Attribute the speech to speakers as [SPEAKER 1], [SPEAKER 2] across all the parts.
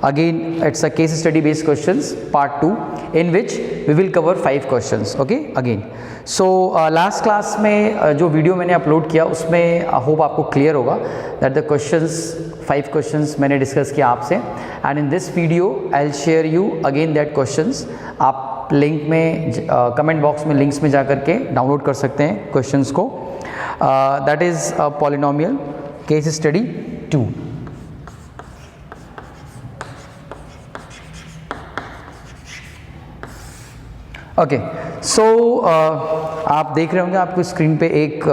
[SPEAKER 1] again it's a case study based questions part 2 in which we will cover 5 questions. Okay, again so last class में जो video मैंने upload किया उसमें hope आपको clear होगा that the questions 5 questions मैंने discuss किया आपसे, and in this video I'll share you again that questions. आप लिंक में कमेंट बॉक्स में लिंक्स में जा करके डाउनलोड कर सकते हैं क्वेश्चंस को. That is polynomial case study 2. Okay so आप देख रहे होंगे आपको स्क्रीन पे एक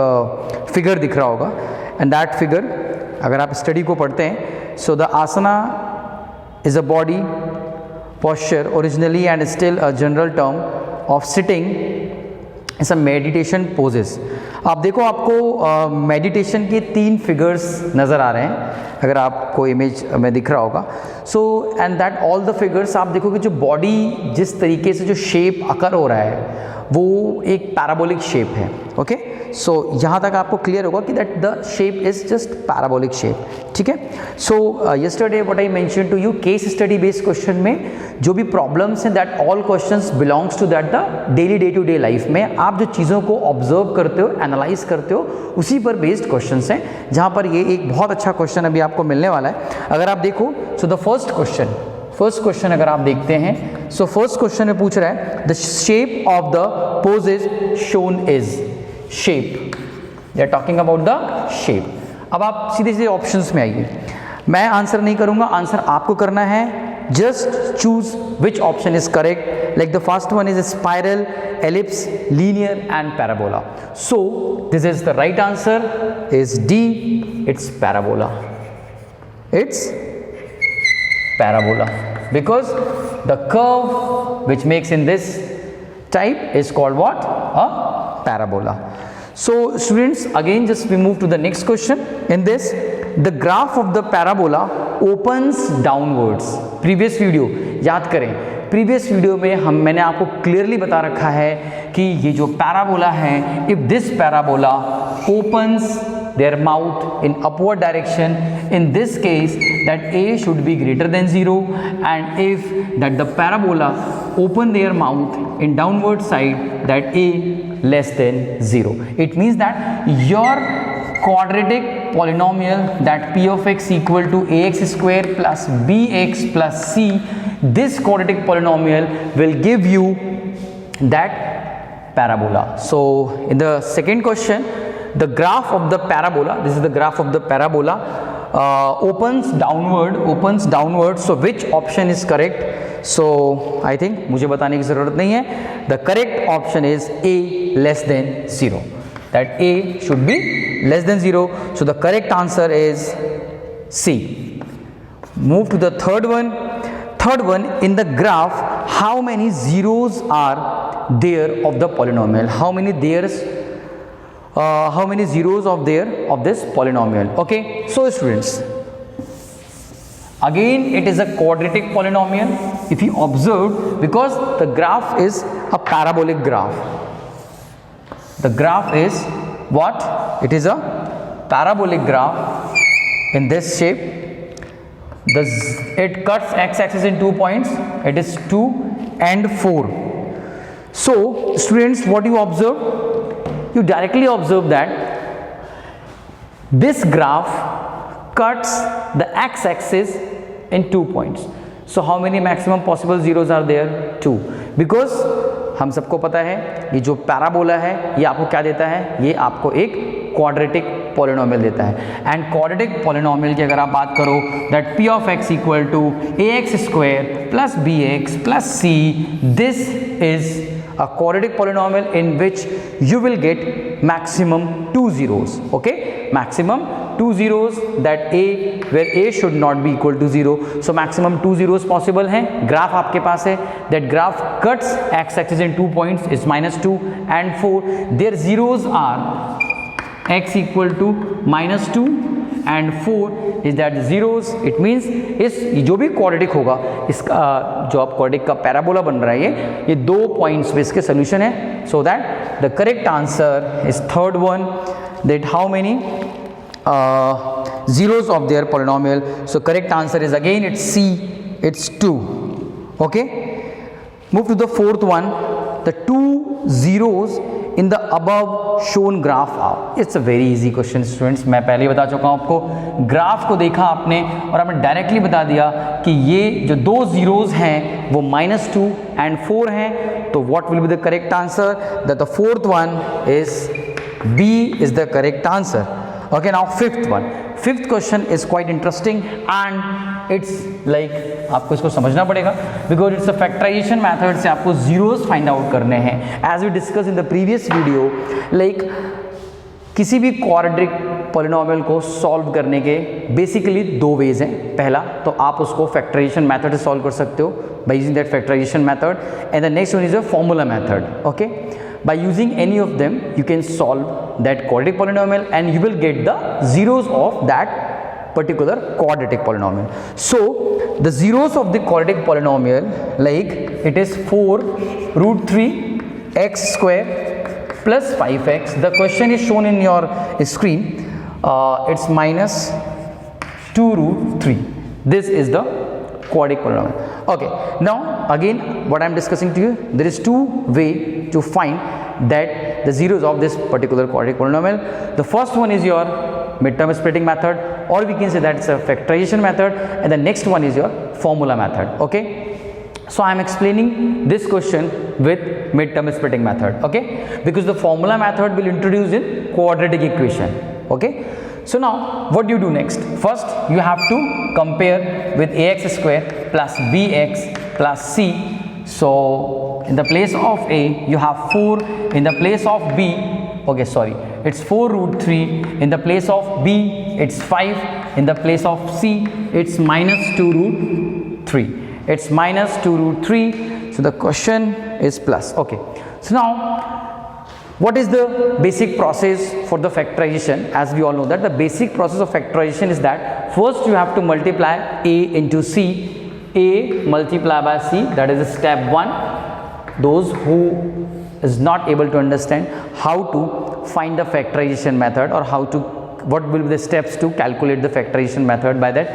[SPEAKER 1] फिगर दिख रहा होगा, एंड दैट फिगर अगर आप स्टडी को पढ़ते हैं, so the asana is a body posture originally and still a general term of sitting is a meditation poses. आप देखो आपको मेडिटेशन के 3 फिगर्स नज़र आ रहे हैं अगर आपको इमेज में दिख रहा होगा. So and that all the figures आप देखोगे जो बॉडी जिस तरीके से जो शेप अकर हो रहा है वो एक पैराबोलिक शेप है. ओके सो यहाँ तक आपको क्लियर होगा कि that the shape is just parabolic shape. ठीक है. So yesterday what I mention to you, case study based question में जो भी प्रॉब्लम्स हैं that all questions belongs to that the daily day to day life में आप जो चीज़ों को ऑब्जर्व करते हो, एनालाइज करते हो, उसी पर बेस्ड क्वेश्चंस हैं. जहाँ पर ये एक बहुत अच्छा क्वेश्चन अभी आपको मिलने वाला है. अगर आप देखो सो द फर्स्ट क्वेश्चन अगर आप देखते हैं, सो फर्स्ट क्वेश्चन में पूछ रहा है the shape of the pose is shown is shape. They are talking about the shape. अब आप सीधे सीधे ऑप्शंस में आइए. मैं आंसर नहीं करूंगा, आंसर आपको करना है. Just choose which option is correct. Like the first one is spiral, ellipse, linear and parabola. So this is the right answer is D. It's parabola. It's parabola because the curve which makes in this type is called what? A parabola. So students, again just we move to the next question. In this, the graph of the parabola opens downwards. Previous video याद करें, previous video में मैंने आपको clearly बता रखा है कि ये जो पैराबोला है, if this parabola opens their mouth in upward direction, in this case that a should be greater than 0, and if that the parabola open their mouth in downward side, that a less than 0. It means that your quadratic polynomial, that p of x equal to ax square plus bx plus c, this quadratic polynomial will give you that parabola. So in the second question, the graph of the parabola, this is the graph of the parabola, opens downward. So which option is correct? So I think मुझे बताने की ज़रूरत नहीं है. The correct option is A, less than 0. That A should be less than 0. So the correct answer is C. Move to the third one. Third one, in the graph, how many zeros are there of the polynomial? How many zeros of this polynomial? Okay, so students, again it is a quadratic polynomial. If you observe, because the graph is a parabolic graph, the graph is what? It is a parabolic graph in this shape. It cuts x-axis in 2 points. It is 2 and 4. So students, what you observe? You directly observe that this graph cuts the x-axis in 2 points. So how many maximum possible zeros are there? 2. Because हम सबको पता है ये जो parabola है ये आपको क्या देता है? ये आपको एक क्वाड्रेटिक पॉलिनोमियल देता है. एंड क्वाड्रेटिक पॉलिनोमियल की अगर आप बात करो, that p of x equal to ax square plus bx plus c, this is a quadratic polynomial in which you will get maximum 2 zeros. Okay, maximum 2 zeros, that a where a should not be equal to 0. So maximum 2 zeros possible हैं. Graph आपके पास है, that graph cuts x-axis in 2 points is -2 and 4. Their zeros are x equal to -2 and 4 is that zeros. It means इस जो भी quadratic होगा, इसका जो आप क्वाड्रेटिक का पैराबोला बन रहा है ये 2 पॉइंट्स पे इसके सोल्यूशन है. So that the correct answer is third one, that how many zeros of their polynomial. So correct answer is again it's C, it's 2. Okay, move to the fourth one. The two zeros in the above shown graph are. It's a very easy question students. मैं पहले ही बता चुका हूँ आपको, graph को देखा आपने और आपने डायरेक्टली बता दिया कि ये जो दो जीरोज हैं वो -2 and 4 हैं, तो what will be the correct answer? That the fourth one is B is the correct answer. Okay, now fifth one. Fifth question is quite interesting and it's like आपको इसको समझना पड़ेगा because it's a factorization method से आपको zeros find out करने हैं. As we discussed in the previous video, like किसी भी quadratic polynomial को solve करने के basically दो ways हैं. पहला तो आप उसको factorization method से solve कर सकते हो by using that factorization method, and the next one is a formula method. Okay, by using any of them you can solve that quadratic polynomial and you will get the zeros of that particular quadratic polynomial. So the zeros of the quadratic polynomial, like it is 4√3 x square plus 5x. The question is shown in your screen. It's -2√3. This is the quadratic polynomial. Okay, now again what I am discussing to you, there is two ways to find that the zeros of this particular quadratic polynomial. The first one is your midterm splitting method, or we can say that it's a factorization method, and the next one is your formula method. Okay, so I am explaining this question with midterm splitting method. Okay, because the formula method will introduce in quadratic equation. Okay, so now what do you do next? First you have to compare with ax square plus bx plus c. So in the place of a you have 4, in the place of b, okay sorry, it's 4√3, in the place of b it's 5, in the place of c it's -2√3. It's -2√3. So the question is plus. Okay, so now what is the basic process for the factorization? As we all know that the basic process of factorization is that first you have to multiply a into c, a multiply by c, that is step 1. Those who is not able to understand how to find the factorization method or how to, what will be the steps to calculate the factorization method by that.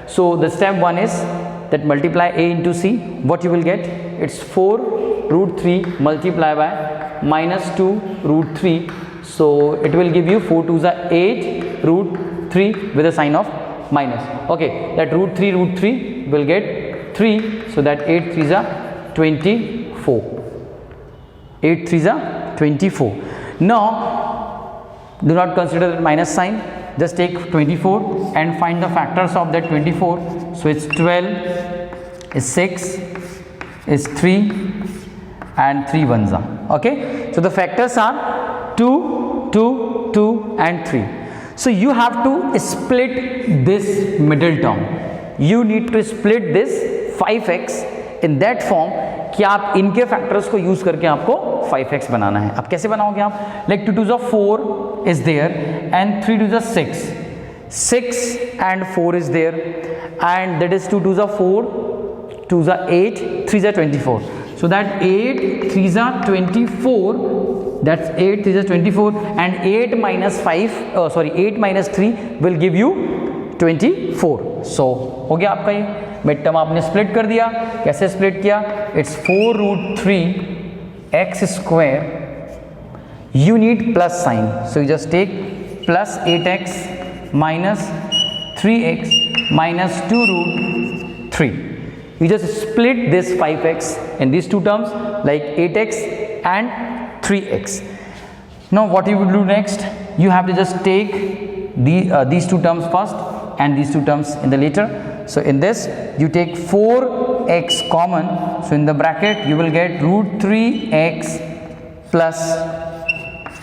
[SPEAKER 1] So the step 1 is that multiply a into c. What you will get? It's 4√3 multiply by -2√3. So it will give you 4 2s are 8√3 with a sign of minus. Okay, that √3 will get 3. So that 8 3s are 24. 8 3s are 24. Now do not consider the minus sign, just take 24 and find the factors of that 24. So it's 12, is 6, is 3 and 3 ones are. Okay, so the factors are 2, 2, 2 and 3. So you have to split this middle term. You need to split this 5x in that form कि आप इनके factors को use करके आपको 5x बनाना है. अब कैसे बनाओगे आप? Like 2 2s are 4 is there and 3 2s are 6. 6 and 4 is there and that is 2 2s are 4, 2s are 8, 3s are 24. So that 8 3s are 24. That's 8 3s are 24 and 8 minus 3 will give you 24. So हो गया आपका ये mid term आपने split कर दिया. कैसे split किया? It's 4√3 x square. You need plus sign, so you just take plus 8x minus 3x minus 2√3. You just split this 5x in these two terms like 8x and 3x. Now what you will do next? You have to just take these two terms first and these two terms in the later. So in this you take 4x common, so in the bracket you will get √3x plus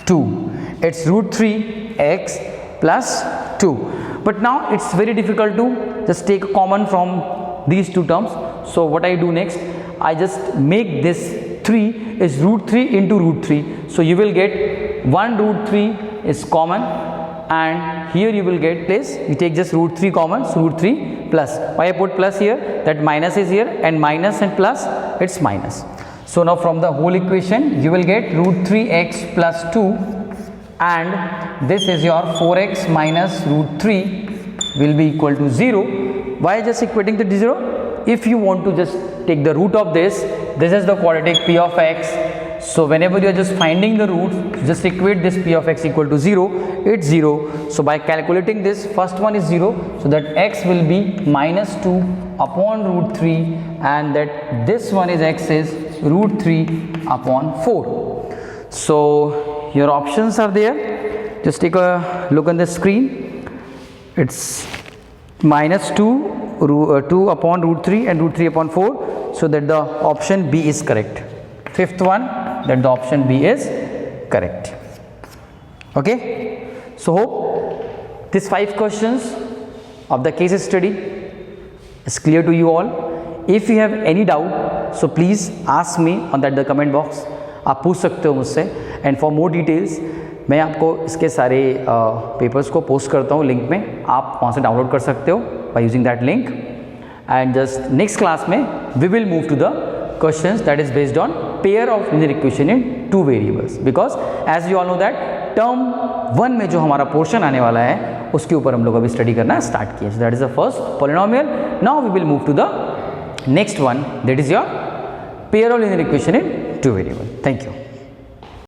[SPEAKER 1] 2. It's √3x plus 2. But now it's very difficult to just take a common from these two terms. So what I do next? I just make this 3 is √3 into √3. So you will get 1√3 is common and here you will get place, you take just √3 common, so √3 plus. Why I put plus here? That minus is here and minus and plus it's minus. So now from the whole equation you will get √3x plus 2 and this is your 4x minus √3 will be equal to 0. Why just equating to 0? if you want to just take the root of this is the quadratic p of x. So whenever you are just finding the root, just equate this p of x equal to 0, it's 0. So by calculating this, first one is 0, so that x will be minus 2 upon root 3, and that this one is x is root 3 upon 4. So your options are there. Just take a look on the screen. It's minus 2 upon root 3 and root 3 upon 4, so that the option B is correct. Fifth one, that the option B is correct. Okay, so hope these 5 questions of the case study is clear to you all. If you have any doubt, so please ask me on that the comment box. आप पूछ सकते हो मुझसे, and for more details मैं आपको इसके सारे papers को पोस्ट करता हूँ लिंक में, आप वहाँ से डाउनलोड कर सकते हो by using that link. And just next class में we will move to the questions that is based on pair of linear equation in 2 variables, because as you all know that term 1 में जो हमारा portion आने वाला है उसके ऊपर हम लोग अभी स्टडी करना स्टार्ट किए. So that is the first polynomial. Now we will move to the next one, that is your pair of linear equation in 2 variable. Thank you.